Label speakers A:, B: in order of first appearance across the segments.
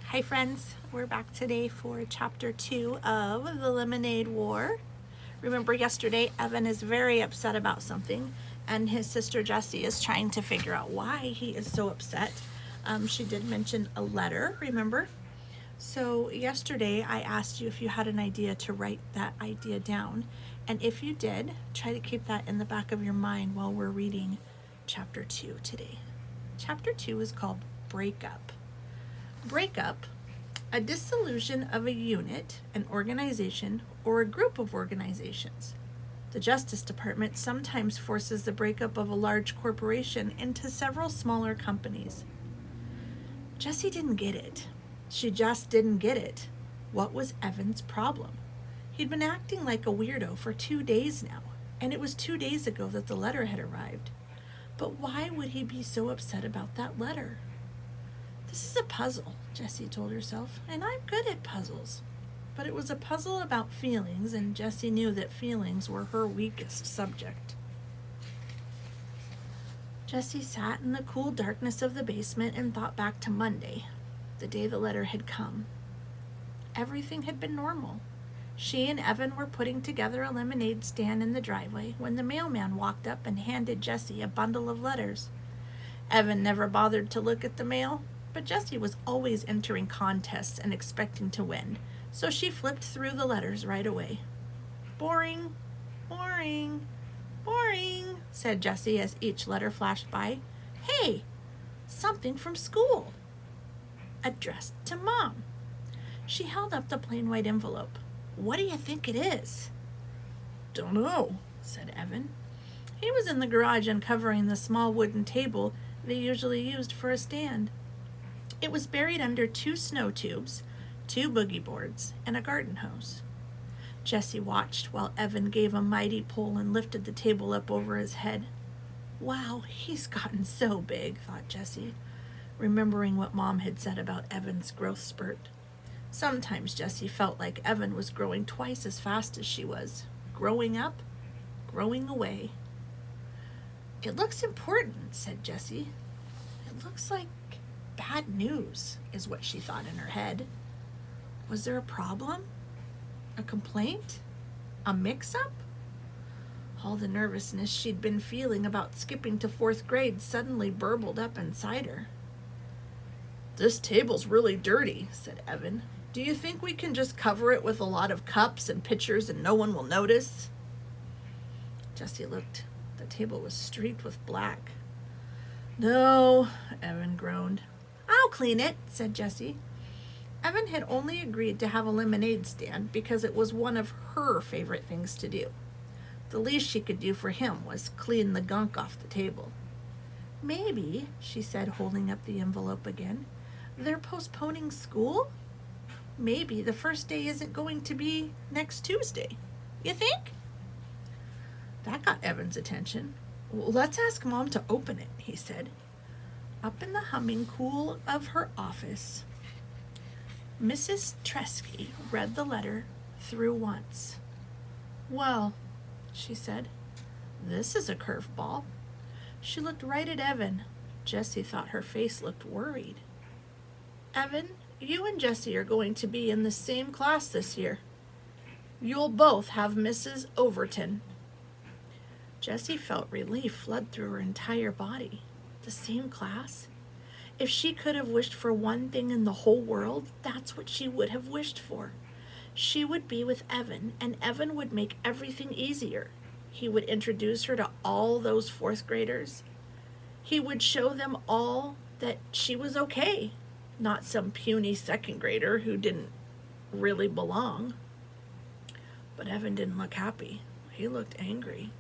A: Hi friends, we're back today for chapter 2 of The Lemonade War. Remember yesterday, Evan is very upset about something and his sister Jessie is trying to figure out why he is so upset. She did mention a letter, remember? So yesterday I asked you if you had an idea to write that idea down. And if you did, try to keep that in the back of your mind while we're reading chapter 2 today. Chapter 2 is called Breakup. Breakup, a dissolution of a unit, an organization, or a group of organizations. The Justice Department sometimes forces the breakup of a large corporation into several smaller companies. Jessie didn't get it. She just didn't get it. What was Evan's problem? He'd been acting like a weirdo for 2 days now, and it was 2 days ago that the letter had arrived. But why would he be so upset about that letter? This is a puzzle, Jessie told herself, and I'm good at puzzles. But it was a puzzle about feelings, and Jessie knew that feelings were her weakest subject. Jessie sat in the cool darkness of the basement and thought back to Monday, the day the letter had come. Everything had been normal. She and Evan were putting together a lemonade stand in the driveway when the mailman walked up and handed Jessie a bundle of letters. Evan never bothered to look at the mail, but Jessie was always entering contests and expecting to win, so she flipped through the letters right away. Boring, boring, boring, said Jessie as each letter flashed by. Hey, something from school. Addressed to Mom. She held up the plain white envelope. What do you think it is? Don't know, said Evan. He was in the garage uncovering the small wooden table they usually used for a stand. It was buried under 2 snow tubes, 2 boogie boards, and a garden hose. Jessie watched while Evan gave a mighty pull and lifted the table up over his head. Wow, he's gotten so big, thought Jessie, remembering what Mom had said about Evan's growth spurt. Sometimes Jessie felt like Evan was growing twice as fast as she was, growing up, growing away. It looks important, said Jessie. It looks like bad news, is what she thought in her head. Was there a problem? A complaint? A mix-up? All the nervousness she'd been feeling about skipping to 4th grade suddenly burbled up inside her. This table's really dirty, said Evan. Do you think we can just cover it with a lot of cups and pitchers and no one will notice? Jessie looked. The table was streaked with black. No, Evan groaned. I'll clean it, said Jessie. Evan had only agreed to have a lemonade stand because it was one of her favorite things to do. The least she could do for him was clean the gunk off the table. Maybe, she said, holding up the envelope again, they're postponing school? Maybe the first day isn't going to be next Tuesday. You think? That got Evan's attention. Well, let's ask Mom to open it, he said. Up in the humming cool of her office, Mrs. Tresky read the letter through once. Well, she said, this is a curveball. She looked right at Evan. Jessie thought her face looked worried. Evan, you and Jessie are going to be in the same class this year. You'll both have Mrs. Overton. Jessie felt relief flood through her entire body. The same class? If she could have wished for one thing in the whole world, that's what she would have wished for. She would be with Evan, and Evan would make everything easier. He would introduce her to all those 4th graders. He would show them all that she was okay, not some puny 2nd grader who didn't really belong. But Evan didn't look happy. He looked angry.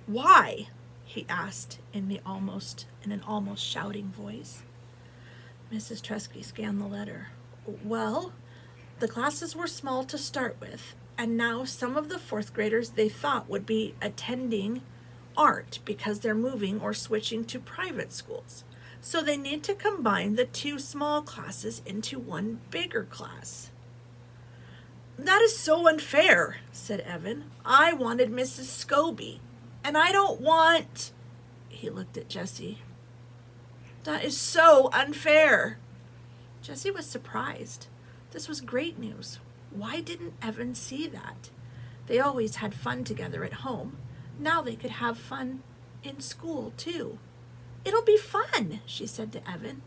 A: Why? He asked in an almost shouting voice. Mrs. Tresky scanned the letter. Well, the classes were small to start with, and now some of the 4th graders they thought would be attending aren't because they're moving or switching to private schools. So they need to combine the 2 small classes into one bigger class. That is so unfair, said Evan. I wanted Mrs. Scobie, and I don't want... He looked at Jessie. That is so unfair. Jessie was surprised. This was great news. Why didn't Evan see that? They always had fun together at home. Now they could have fun in school, too. "It'll be fun," she said to Evan.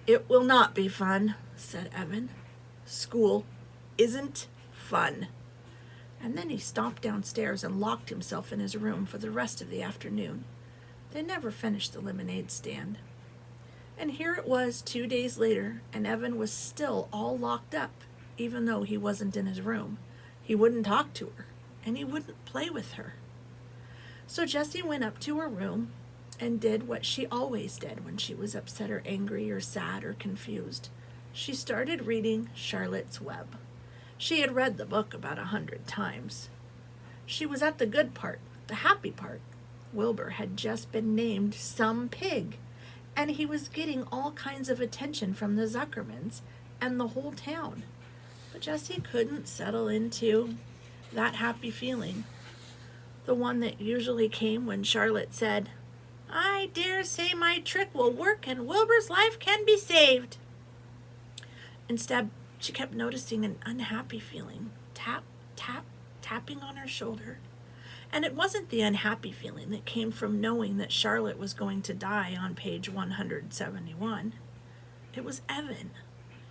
A: "It will not be fun," said Evan. "School isn't fun." And then he stomped downstairs and locked himself in his room for the rest of the afternoon. They never finished the lemonade stand. And here it was 2 days later, and Evan was still all locked up, even though he wasn't in his room. He wouldn't talk to her, and he wouldn't play with her. So Jessie went up to her room and did what she always did when she was upset or angry or sad or confused. She started reading Charlotte's Web. She had read the book about 100 times. She was at the good part, the happy part. Wilbur had just been named some pig, and he was getting all kinds of attention from the Zuckermans and the whole town. But Jessie couldn't settle into that happy feeling, the one that usually came when Charlotte said, "I dare say my trick will work and Wilbur's life can be saved." Instead, she kept noticing an unhappy feeling, tap, tap, tapping on her shoulder. And it wasn't the unhappy feeling that came from knowing that Charlotte was going to die on page 171. It was Evan.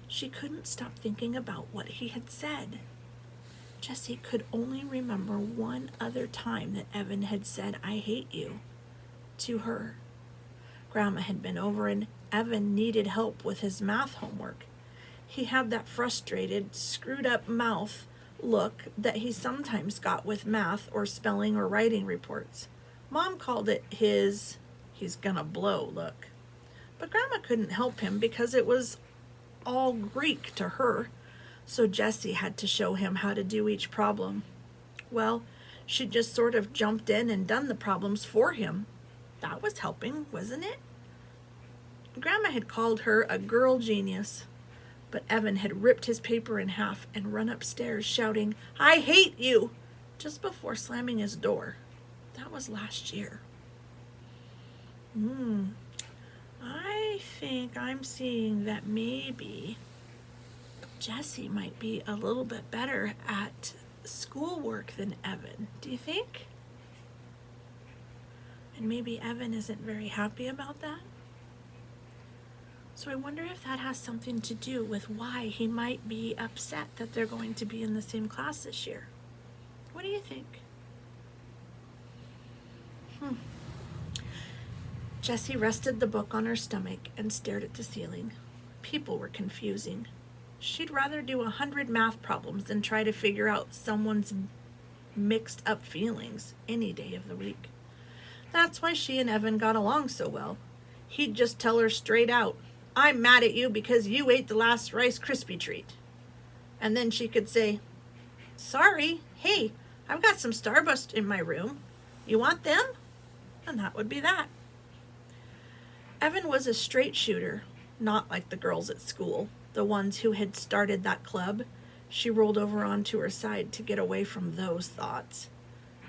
A: She couldn't stop thinking about what he had said. Jessie could only remember one other time that Evan had said, "I hate you," to her. Grandma had been over and Evan needed help with his math homework. He had that frustrated, screwed up mouth look that he sometimes got with math or spelling or writing reports. Mom called it his "he's gonna blow" look. But Grandma couldn't help him because it was all Greek to her, so Jessie had to show him how to do each problem. Well, she just sort of jumped in and done the problems for him. That was helping, wasn't it? Grandma had called her a girl genius, but Evan had ripped his paper in half and run upstairs shouting, "I hate you," just before slamming his door. That was last year. I think I'm seeing that maybe Jessie might be a little bit better at schoolwork than Evan. Do you think? And maybe Evan isn't very happy about that. So I wonder if that has something to do with why he might be upset that they're going to be in the same class this year. What do you think? Jessie rested the book on her stomach and stared at the ceiling. People were confusing. She'd rather do 100 math problems than try to figure out someone's mixed up feelings any day of the week. That's why she and Evan got along so well. He'd just tell her straight out, "I'm mad at you because you ate the last Rice Krispie treat." And then she could say, "Sorry, hey, I've got some Starburst in my room. You want them?" And that would be that. Evan was a straight shooter, not like the girls at school, the ones who had started that club. She rolled over onto her side to get away from those thoughts.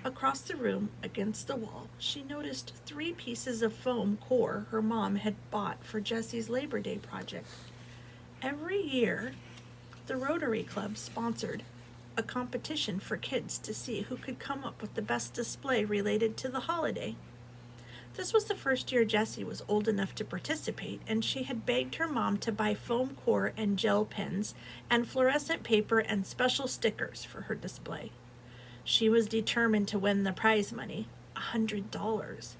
A: Across the room, against the wall, she noticed 3 pieces of foam core her mom had bought for Jessie's Labor Day project. Every year, the Rotary Club sponsored a competition for kids to see who could come up with the best display related to the holiday. This was the first year Jessie was old enough to participate, and she had begged her mom to buy foam core and gel pens and fluorescent paper and special stickers for her display. She was determined to win the prize money, $100,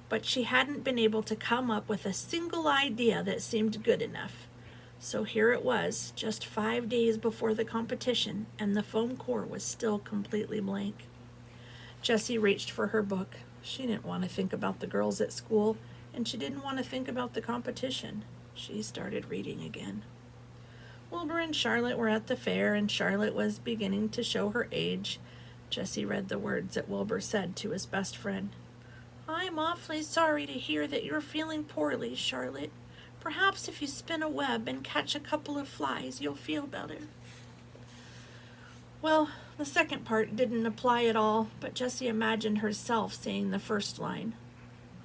A: but she hadn't been able to come up with a single idea that seemed good enough. So here it was, just 5 days before the competition, and the foam core was still completely blank. Jessie reached for her book. She didn't want to think about the girls at school, and she didn't want to think about the competition. She started reading again. Wilbur and Charlotte were at the fair, and Charlotte was beginning to show her age. Jessie read the words that Wilbur said to his best friend. "I'm awfully sorry to hear that you're feeling poorly, Charlotte. Perhaps if you spin a web and catch a couple of flies, you'll feel better." Well, the second part didn't apply at all, but Jessie imagined herself saying the first line.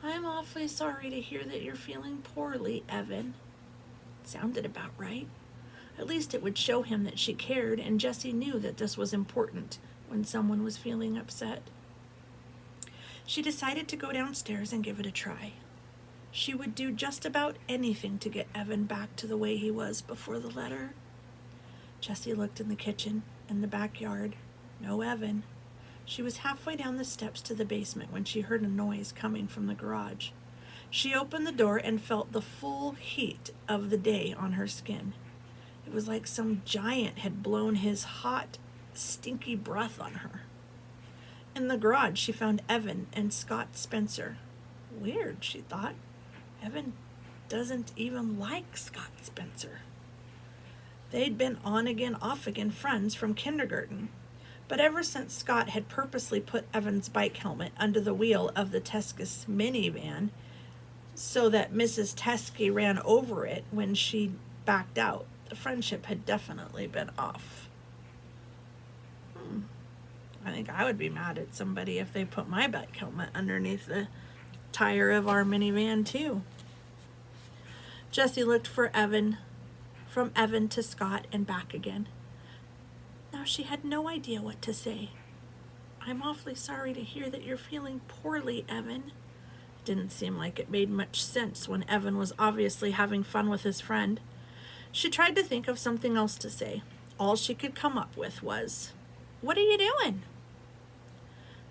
A: "I'm awfully sorry to hear that you're feeling poorly, Evan." Sounded about right. At least it would show him that she cared, and Jessie knew that this was important when someone was feeling upset. She decided to go downstairs and give it a try. She would do just about anything to get Evan back to the way he was before the letter. Jessie looked in the kitchen, in the backyard. No Evan. She was halfway down the steps to the basement when she heard a noise coming from the garage. She opened the door and felt the full heat of the day on her skin. It was like some giant had blown his hot, stinky breath on her. In the garage, she found Evan and Scott Spencer. Weird, she thought. Evan doesn't even like Scott Spencer. They'd been on-again, off-again friends from kindergarten. But ever since Scott had purposely put Evan's bike helmet under the wheel of the Teskis minivan so that Mrs. Teskey ran over it when she backed out, the friendship had definitely been off. I think I would be mad at somebody if they put my bike helmet underneath the tire of our minivan too. Jessie looked for Evan, from Evan to Scott and back again. Now she had no idea what to say. I'm awfully sorry to hear that you're feeling poorly, Evan. It didn't seem like it made much sense when Evan was obviously having fun with his friend. She tried to think of something else to say. All she could come up with was, "What are you doing?"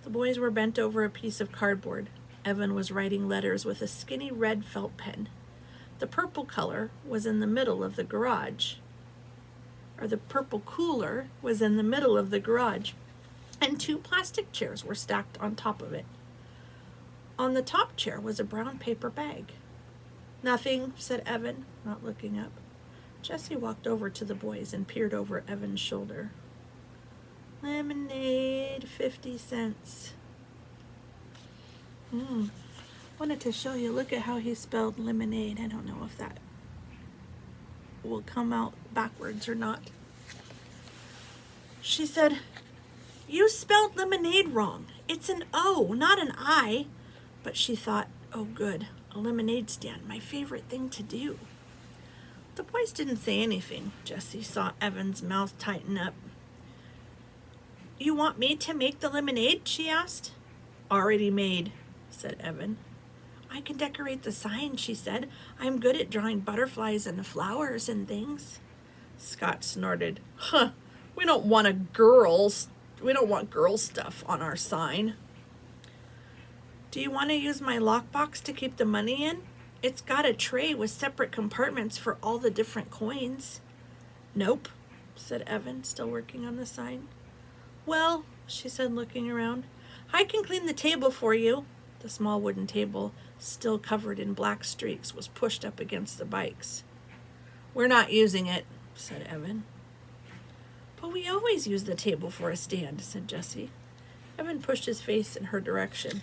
A: The boys were bent over a piece of cardboard. Evan was writing letters with a skinny red felt pen. The purple color was in the middle of the garage. The purple cooler was in the middle of the garage, and 2 plastic chairs were stacked on top of it. On the top chair was a brown paper bag. "Nothing," said Evan, not looking up. Jessie walked over to the boys and peered over Evan's shoulder. "Lemonade, 50 cents. Wanted to show you. Look at how he spelled lemonade. I don't know if that will come out backwards or not. She said, "You spelled lemonade wrong. It's an O, not an I." But she thought, oh good, a lemonade stand, my favorite thing to do. The boys didn't say anything. Jessie saw Evan's mouth tighten up. "You want me to make the lemonade?" she asked. "Already made," said Evan. "I can decorate the sign," she said. "I'm good at drawing butterflies and flowers and things." Scott snorted. We don't want girl stuff on our sign." "Do you want to use my lockbox to keep the money in? It's got a tray with separate compartments for all the different coins." "Nope," said Evan, still working on the sign. "Well," she said, looking around, "I can clean the table for you." The small wooden table, still covered in black streaks, was pushed up against the bikes. "We're not using it," said Evan. "But we always use the table for a stand," said Jessie. Evan pushed his face in her direction.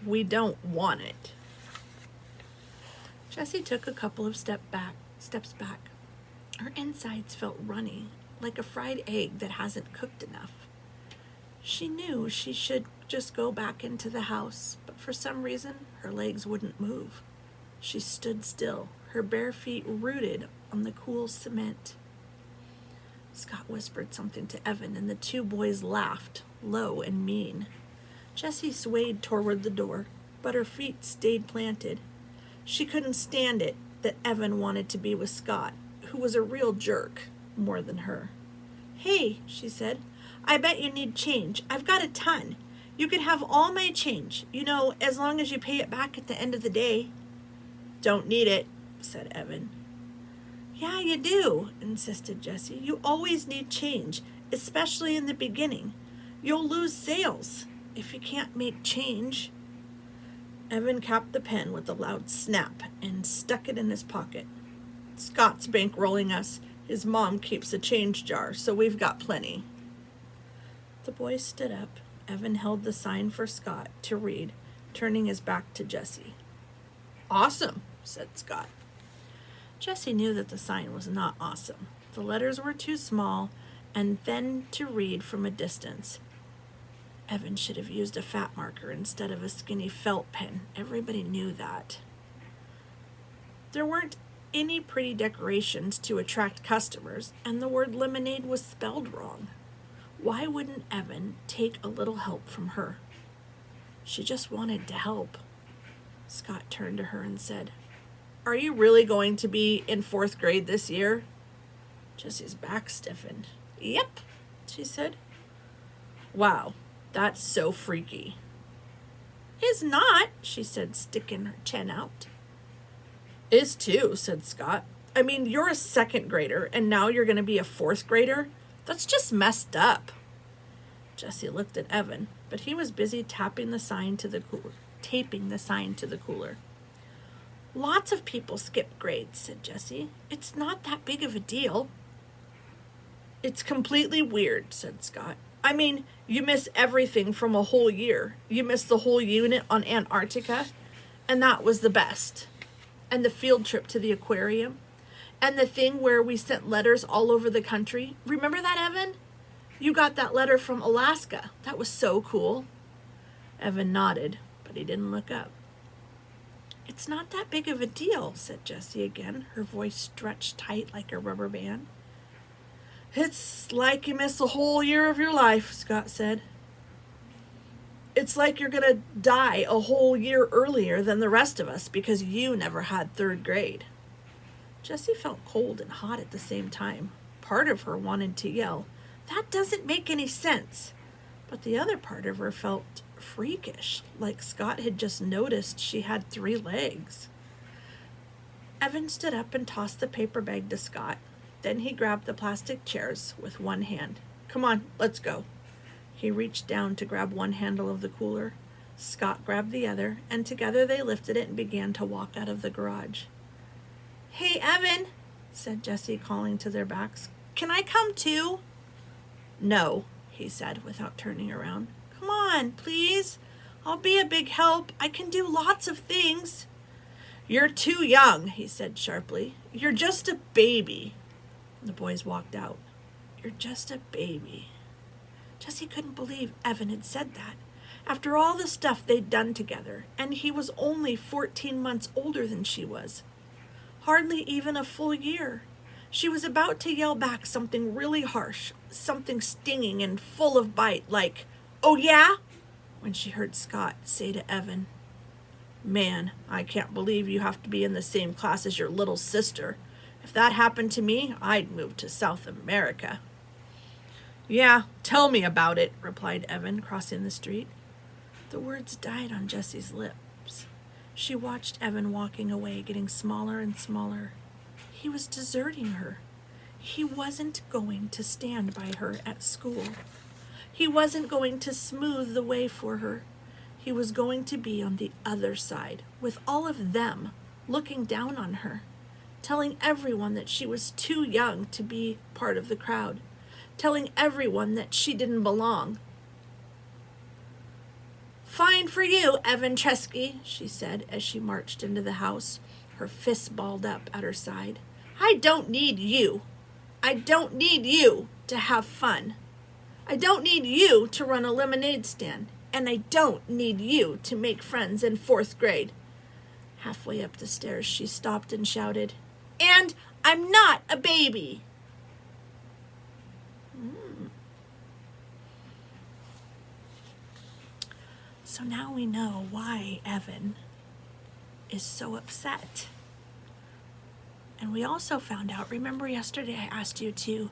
A: "We don't want it." Jessie took a couple of steps back. Her insides felt runny, like a fried egg that hasn't cooked enough. She knew she should just go back into the house, but for some reason her legs wouldn't move. She stood still, her bare feet rooted on the cool cement. Scott whispered something to Evan, and the 2 boys laughed, low and mean. Jessie swayed toward the door, but her feet stayed planted. She couldn't stand it that Evan wanted to be with Scott, who was a real jerk, more than her. "Hey," she said, "I bet you need change. I've got a ton. You can have all my change, as long as you pay it back at the end of the day." "Don't need it," said Evan. "Yeah, you do," insisted Jessie. "You always need change, especially in the beginning. You'll lose sales if you can't make change." Evan capped the pen with a loud snap and stuck it in his pocket. "Scott's bankrolling us. His mom keeps a change jar, so we've got plenty." The boys stood up. Evan held the sign for Scott to read, turning his back to Jessie. "Awesome," said Scott. Jessie knew that the sign was not awesome. The letters were too small and thin to read from a distance. Evan should have used a fat marker instead of a skinny felt pen. Everybody knew that. There weren't any pretty decorations to attract customers, and the word lemonade was spelled wrong. Why wouldn't Evan take a little help from her? She just wanted to help. Scott turned to her and said, "Are you really going to be in 4th grade this year?" Jessie's back stiffened. "Yep," she said. "Wow, that's so freaky." "Is not," she said, sticking her chin out. "Is too," said Scott. "I mean, you're a 2nd grader, and now you're going to be a 4th grader? That's just messed up." Jessie looked at Evan, but he was busy taping the sign to the cooler. "Lots of people skip grades," said Jessie. "It's not that big of a deal." "It's completely weird," said Scott. "I mean, you miss everything from a whole year. You miss the whole unit on Antarctica, and that was the best. And the field trip to the aquarium, and the thing where we sent letters all over the country. Remember that, Evan? You got that letter from Alaska. That was so cool." Evan nodded, but he didn't look up. "It's not that big of a deal," said Jessie again, her voice stretched tight like a rubber band. "It's like you miss a whole year of your life," Scott said. "It's like you're going to die a whole year earlier than the rest of us because you never had 3rd grade. Jessie felt cold and hot at the same time. Part of her wanted to yell, "That doesn't make any sense." But the other part of her felt freakish, like Scott had just noticed she had 3 legs. Evan stood up and tossed the paper bag to Scott. Then he grabbed the plastic chairs with one hand. "Come on, let's go." He reached down to grab one handle of the cooler. Scott grabbed the other, and together they lifted it and began to walk out of the garage. "Hey, Evan," said Jessie, calling to their backs. "Can I come too?" "No," he said without turning around. "Come on, please. I'll be a big help. I can do lots of things." "You're too young," he said sharply. "You're just a baby." The boys walked out. "You're just a baby." Jessie couldn't believe Evan had said that. After all the stuff they'd done together, and he was only 14 months older than she was. Hardly even a full year. She was about to yell back something really harsh, something stinging and full of bite, like, "Oh yeah?" when she heard Scott say to Evan, "Man, I can't believe you have to be in the same class as your little sister. If that happened to me, I'd move to South America." "Yeah, tell me about it," replied Evan, crossing the street. The words died on Jessie's lips. She watched Evan walking away, getting smaller and smaller. He was deserting her. He wasn't going to stand by her at school. He wasn't going to smooth the way for her. He was going to be on the other side, with all of them looking down on her, telling everyone that she was too young to be part of the crowd, telling everyone that she didn't belong. "Fine for you, Evan Chesky," she said as she marched into the house, her fists balled up at her side. "I don't need you. I don't need you to have fun. I don't need you to run a lemonade stand, and I don't need you to make friends in 4th grade." Halfway up the stairs, she stopped and shouted, "And I'm not a baby." So now we know why Evan is so upset. And we also found out, remember yesterday I asked you to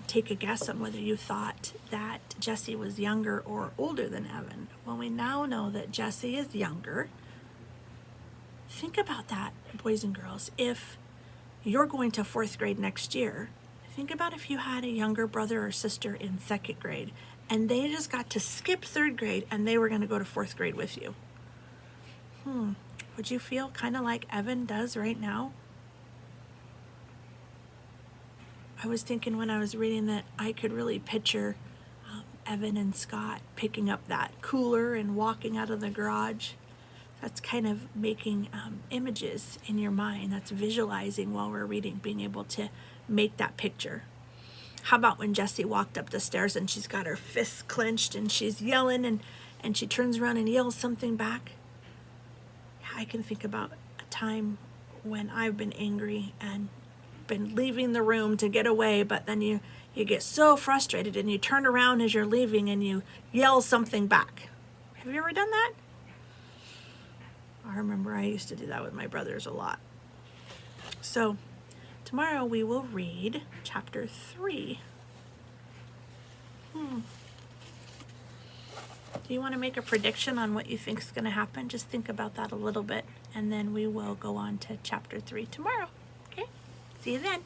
A: take a guess on whether you thought that Jessie was younger or older than Evan. Well, we now know that Jessie is younger. Think about that, boys and girls. If you're going to 4th grade next year, think about if you had a younger brother or sister in 2nd grade and they just got to skip 3rd grade and they were going to go to 4th grade with you. Would you feel kind of like Evan does right now? I was thinking when I was reading that I could really picture Evan and Scott picking up that cooler and walking out of the garage. That's kind of making images in your mind. That's visualizing while we're reading, being able to make that picture. How about when Jessie walked up the stairs and she's got her fists clenched and she's yelling and she turns around and yells something back? I can think about a time when I've been angry and been leaving the room to get away, but then you get so frustrated and you turn around as you're leaving and you yell something back. Have you ever done that? I remember I used to do that with my brothers a lot. So tomorrow we will read chapter 3. Do you want to make a prediction on what you think is going to happen? Just think about that a little bit, and then we will go on to chapter 3 tomorrow. Okay? See you then.